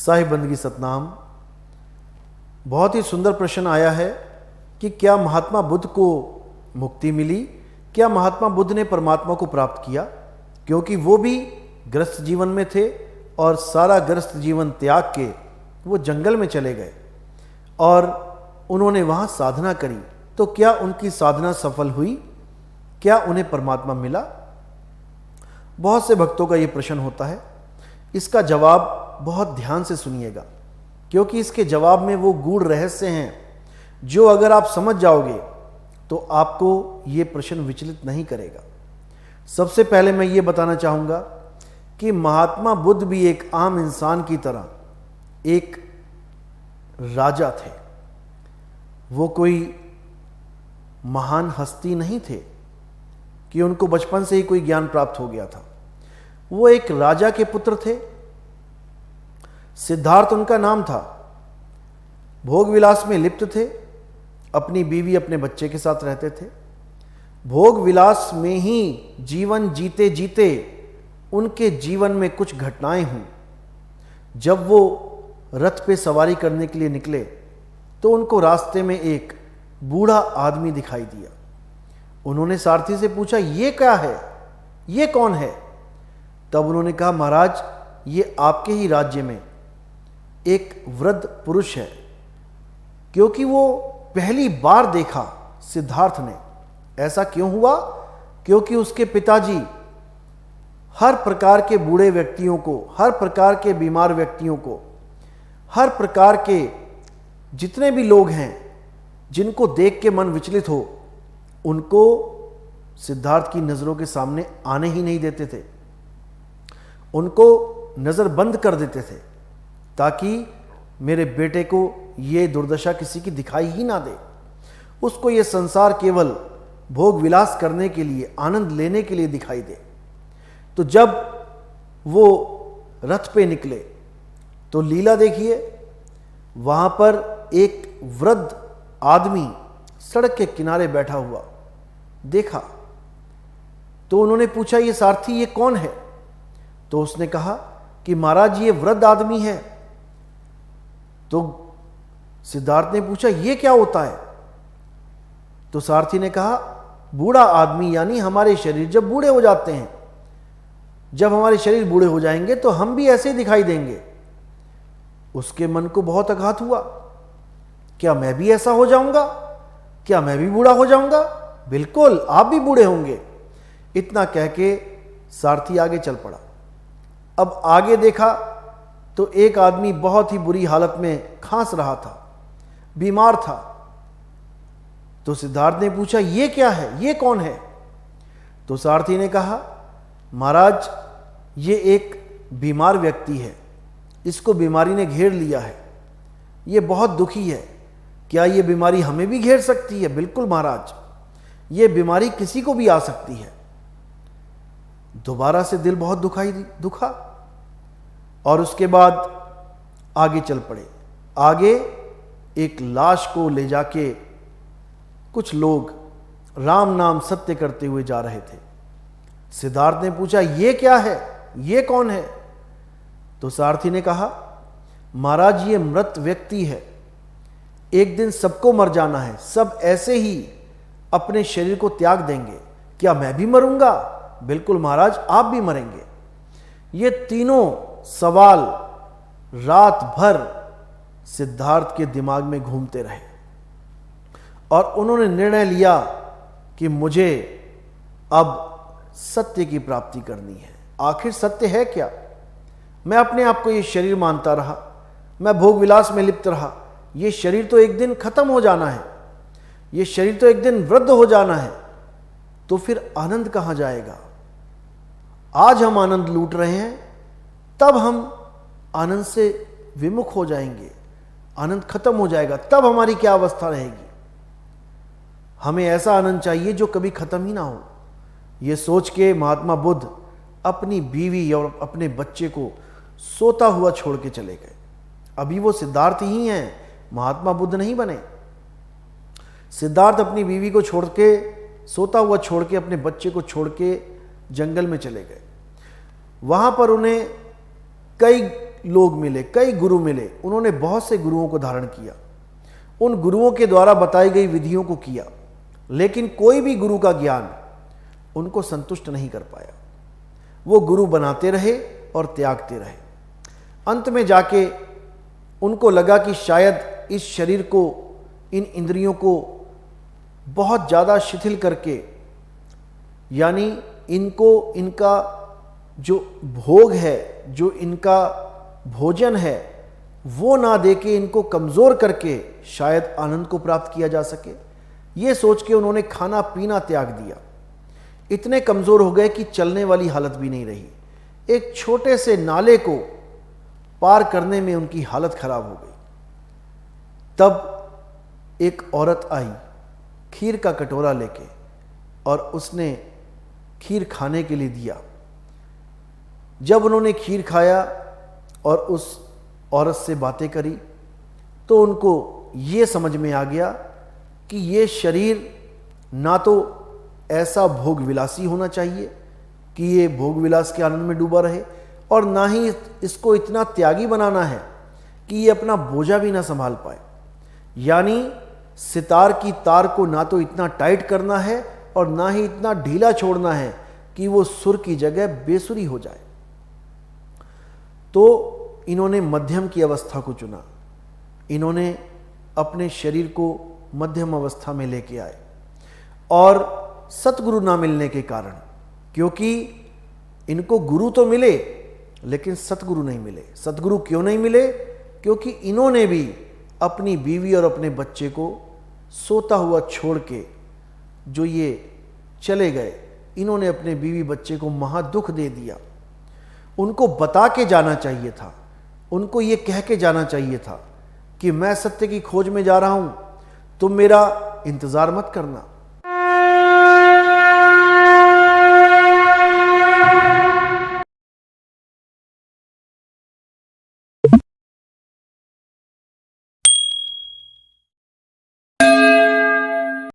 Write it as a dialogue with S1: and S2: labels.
S1: साहिब बंदगी सतनाम। बहुत ही सुंदर प्रश्न आया है कि क्या महात्मा बुद्ध को मुक्ति मिली, क्या महात्मा बुद्ध ने परमात्मा को प्राप्त किया, क्योंकि वो भी ग्रस्त जीवन में थे और सारा ग्रस्त जीवन त्याग के वो जंगल में चले गए और उन्होंने वहाँ साधना करी। तो क्या उनकी साधना सफल हुई, क्या उन्हें परमात्मा मिला? बहुत से भक्तों का ये प्रश्न होता है। इसका जवाब बहुत ध्यान से सुनिएगा, क्योंकि इसके जवाब में वो गूढ़ रहस्य हैं जो अगर आप समझ जाओगे तो आपको ये प्रश्न विचलित नहीं करेगा। सबसे पहले मैं ये बताना चाहूँगा कि महात्मा बुद्ध भी एक आम इंसान की तरह एक राजा थे। वो कोई महान हस्ती नहीं थे कि उनको बचपन से ही कोई ज्ञान प्राप्त हो गया था। वो एक राजा के पुत्र थे। सिद्धार्थ उनका नाम था। भोग विलास में लिप्त थे, अपनी बीवी अपने बच्चे के साथ रहते थे। भोग विलास में ही जीवन जीते जीते उनके जीवन में कुछ घटनाएं हुई। जब वो रथ पे सवारी करने के लिए निकले तो उनको रास्ते में एक बूढ़ा आदमी दिखाई दिया। उन्होंने सारथी से पूछा, ये क्या है, ये कौन है? तब उन्होंने कहा, महाराज ये आपके ही राज्य में एक वृद्ध पुरुष है। क्योंकि वो पहली बार देखा सिद्धार्थ ने। ऐसा क्यों हुआ? क्योंकि उसके पिताजी हर प्रकार के बूढ़े व्यक्तियों को, हर प्रकार के बीमार व्यक्तियों को, हर प्रकार के जितने भी लोग हैं जिनको देख के मन विचलित हो, उनको सिद्धार्थ की नज़रों के सामने आने ही नहीं देते थे। उनको नज़र बंद कर देते थे ताकि मेरे बेटे को ये दुर्दशा किसी की दिखाई ही ना दे। उसको ये संसार केवल भोग विलास करने के लिए, आनंद लेने के लिए दिखाई दे। तो जब वो रथ पे निकले तो लीला देखिए, वहाँ पर एक वृद्ध आदमी सड़क के किनारे बैठा हुआ देखा। तो उन्होंने पूछा, ये सारथी ये कौन है? तो उसने कहा कि महाराज ये वृद्ध आदमी है। तो सिद्धार्थ ने पूछा, ये क्या होता है? तो सारथी ने कहा, बूढ़ा आदमी यानी हमारे शरीर जब बूढ़े हो जाते हैं, जब हमारे शरीर बूढ़े हो जाएंगे तो हम भी ऐसे ही दिखाई देंगे। उसके मन को बहुत आघात हुआ। क्या मैं भी ऐसा हो जाऊंगा? क्या मैं भी बूढ़ा हो जाऊंगा? बिल्कुल, आप भी बूढ़े होंगे। इतना कह के सारथी आगे चल पड़ा। अब आगे देखा तो एक आदमी बहुत ही बुरी हालत में खांस रहा था, बीमार था। तो सिद्धार्थ ने पूछा, ये क्या है, ये कौन है? तो सारथी ने कहा, महाराज ये एक बीमार व्यक्ति है, इसको बीमारी ने घेर लिया है, ये बहुत दुखी है। क्या ये बीमारी हमें भी घेर सकती है? बिल्कुल महाराज, ये बीमारी किसी को भी आ सकती है। दोबारा से दिल बहुत दुखा और उसके बाद आगे चल पड़े। आगे एक लाश को ले जाके कुछ लोग राम नाम सत्य करते हुए जा रहे थे। सिद्धार्थ ने पूछा, ये क्या है, ये कौन है? तो सारथी ने कहा, महाराज ये मृत व्यक्ति है, एक दिन सबको मर जाना है, सब ऐसे ही अपने शरीर को त्याग देंगे। क्या मैं भी मरूंगा? बिल्कुल महाराज, आप भी मरेंगे। ये तीनों सवाल रात भर सिद्धार्थ के दिमाग में घूमते रहे और उन्होंने निर्णय लिया कि मुझे अब सत्य की प्राप्ति करनी है। आखिर सत्य है क्या? मैं अपने आप को ये शरीर मानता रहा, मैं भोग विलास में लिप्त रहा। ये शरीर तो एक दिन खत्म हो जाना है, ये शरीर तो एक दिन वृद्ध हो जाना है, तो फिर आनंद कहाँ जाएगा? आज हम आनंद लूट रहे हैं, तब हम आनंद से विमुख हो जाएंगे, आनंद खत्म हो जाएगा, तब हमारी क्या अवस्था रहेगी? हमें ऐसा आनंद चाहिए जो कभी खत्म ही ना हो। ये सोच के महात्मा बुद्ध अपनी बीवी और अपने बच्चे को सोता हुआ छोड़ के चले गए। अभी वो सिद्धार्थ ही हैं, महात्मा बुद्ध नहीं बने। सिद्धार्थ अपनी बीवी को छोड़ के, सोता हुआ छोड़ के, अपने बच्चे को छोड़ के जंगल में चले गए। वहाँ पर उन्हें कई लोग मिले, कई गुरु मिले, उन्होंने बहुत से गुरुओं को धारण किया, उन गुरुओं के द्वारा बताई गई विधियों को किया, लेकिन कोई भी गुरु का ज्ञान उनको संतुष्ट नहीं कर पाया। वो गुरु बनाते रहे और त्यागते रहे। अंत में जाके उनको लगा कि शायद इस शरीर को, इन इंद्रियों को बहुत ज़्यादा शिथिल करके, यानी इनको, इनका जो भोग है, जो इनका भोजन है, वो ना देके इनको कमज़ोर करके शायद आनंद को प्राप्त किया जा सके। ये सोच के उन्होंने खाना पीना त्याग दिया। इतने कमज़ोर हो गए कि चलने वाली हालत भी नहीं रही। एक छोटे से नाले को पार करने में उनकी हालत खराब हो गई। तब एक औरत आई खीर का कटोरा लेके, और उसने खीर खाने के लिए दिया। जब उन्होंने खीर खाया और उस औरत से बातें करी, तो उनको ये समझ में आ गया कि ये शरीर ना तो ऐसा भोग विलासी होना चाहिए कि ये भोग विलास के आनंद में डूबा रहे, और ना ही इसको इतना त्यागी बनाना है कि ये अपना बोझा भी ना संभाल पाए। यानी सितार की तार को ना तो इतना टाइट करना है और ना ही इतना ढीला छोड़ना है कि वो सुर की जगह बेसुरी हो जाए। तो इन्होंने मध्यम की अवस्था को चुना। इन्होंने अपने शरीर को मध्यम अवस्था में लेके आए, और सतगुरु ना मिलने के कारण, क्योंकि इनको गुरु तो मिले लेकिन सतगुरु नहीं मिले। सतगुरु क्यों नहीं मिले? क्योंकि इन्होंने भी अपनी बीवी और अपने बच्चे को सोता हुआ छोड़ के जो ये चले गए, इन्होंने अपने बीवी बच्चे को महा दुख दे दिया। उनको बता के जाना चाहिए था, उनको ये कह के जाना चाहिए था कि मैं सत्य की खोज में जा रहा हूं, तुम मेरा इंतज़ार मत करना।